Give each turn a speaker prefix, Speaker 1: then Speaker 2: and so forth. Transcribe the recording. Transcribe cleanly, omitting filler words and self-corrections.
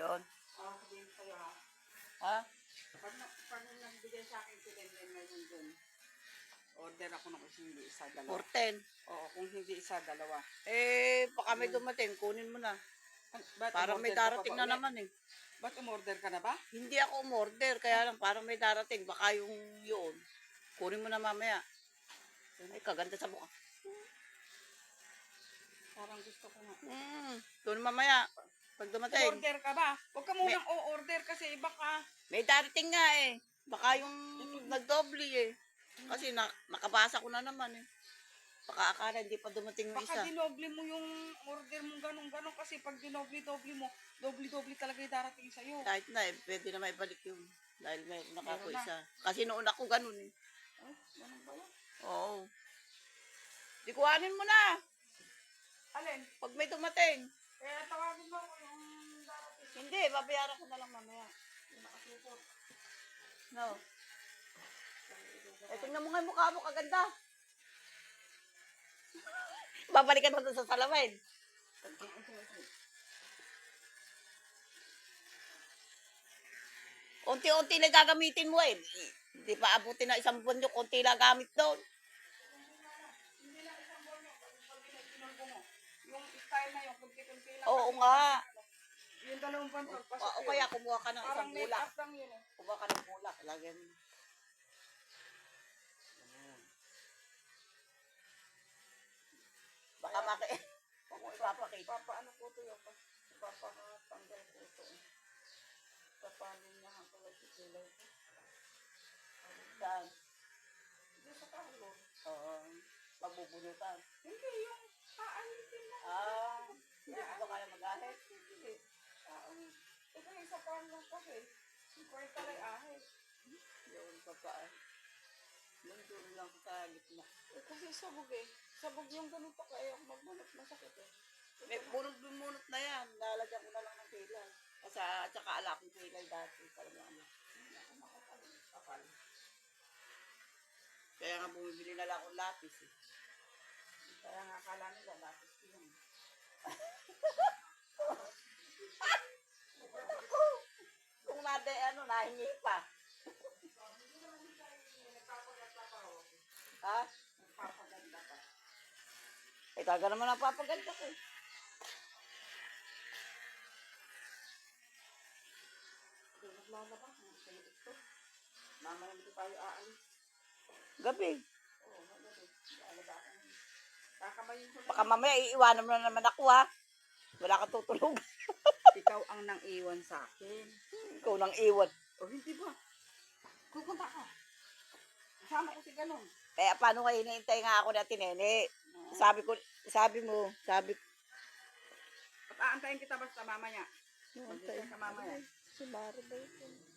Speaker 1: Yun.
Speaker 2: Sabihin sa'yo ha.
Speaker 1: Ha?
Speaker 2: Pag nagbigay sa akin si Lenlen ngayon dun, order ako ng hindi isa, dalawa.
Speaker 1: 410.
Speaker 2: Oo, kung hindi isa, dalawa.
Speaker 1: Baka may dumating. Kunin mo na.
Speaker 2: Ba't
Speaker 1: Parang may
Speaker 2: umorder ka pa
Speaker 1: darating
Speaker 2: ba
Speaker 1: na
Speaker 2: ulit?
Speaker 1: naman eh.
Speaker 2: Ba't umorder ka na ba?
Speaker 1: Hindi ako umorder. Kaya lang parang may darating. Baka yung yun. Kunin mo na mamaya. Ay, kaganda sa mukha.
Speaker 2: Parang gusto ko nga.
Speaker 1: Doon mamaya. Pag dumating.
Speaker 2: Order ka ba? Huwag ka munang o-order kasi baka.
Speaker 1: May darating nga eh. Baka yung nagdobli eh. Kasi nakabasa ko na naman eh. Baka akala hindi pa dumating yung
Speaker 2: Baka
Speaker 1: isa.
Speaker 2: dinoble mo yung order mo ganun-ganun kasi pag dinoble-doble mo, doble-doble talaga yung darating sa'yo.
Speaker 1: Kahit na eh, pwede na maibalik yung dahil may nakako
Speaker 2: Meron na.
Speaker 1: isa. Kasi noon ako ganun eh.
Speaker 2: Ay, ganun ba yan?
Speaker 1: Oo. Di kuhanin mo na.
Speaker 2: Alin?
Speaker 1: Pag may dumating.
Speaker 2: Kaya tawagin mo ako yung darating.
Speaker 1: Hindi, babayaran ko na lang mamaya.
Speaker 2: Yung nakasupot.
Speaker 1: No. Eh, tingnan mo nga yung mukha mo, kaganda. Babalikan mo doon sa salamin. Unti-unti lang gagamitin mo eh. Hindi pa abutin na isang buwan yung unti lang gamit doon.
Speaker 2: Hindi lang isang buwan mo. Pag pinagpinulbo mo. Yung style na yung kunti-kunti lang.
Speaker 1: Oo nga.
Speaker 2: Yung 2 buwan to.
Speaker 1: O kaya kumuha ka ng
Speaker 2: Parang
Speaker 1: isang
Speaker 2: make
Speaker 1: bulak.
Speaker 2: up lang yun eh.
Speaker 1: Kumuha ka ng bulak. Lagyan mo. Baka Huwag mo ipapakita.
Speaker 2: Papaano po ito yun? Papatanggal po ito eh. Papalinyahan ko lang si kilay ko.
Speaker 1: Saan?
Speaker 2: Dito sa kahalo.
Speaker 1: Oo. Pagbubunutan.
Speaker 2: Hindi yung kaalitin lang.
Speaker 1: Hindi ko kaya mag-ahit.
Speaker 2: Hindi. Ito yung isa pa lang kasi. Yung kwarta lang ahit.
Speaker 1: Yun pa pa. Nandun lang sa gitna.
Speaker 2: Kasi sabog eh. Sabog yung ganito kaya ako magbunot masakit eh.
Speaker 1: May bunot na yan. Lalagyan ko na lang ng kilay. Kasi at saka ala kong kilay dati. Parang ano.
Speaker 2: Hindi ako makapal.
Speaker 1: Kaya nga bumibili na lang akong lapis eh.
Speaker 2: Kaya nga akala nila lapis ko yun.
Speaker 1: Kung nahingi pa. Ha?
Speaker 2: Nagpapaganda pa.
Speaker 1: Eh, taga naman ang papaganda ko.
Speaker 2: Naglalaba. Ito. Mamaya hindi tayo aalis.
Speaker 1: Gabi.
Speaker 2: Oo, magaling. Lalaba ako. Kakamayin ko na.
Speaker 1: Baka mamaya iiwanan mo na naman ako ha. Wala ka tutulog.
Speaker 2: Ikaw ang nang iwan sa akin.
Speaker 1: Ikaw nang iwan.
Speaker 2: O hindi ba? Kukunta ka. Kasama ko si ganun.
Speaker 1: Kaya paano nga hinihintay nga ako na tinene? Sabi mo,
Speaker 2: At aantayin kita basta mamaya.
Speaker 1: Hintay
Speaker 2: Mag-isay ka mamaya.
Speaker 1: Si Mara ba yun?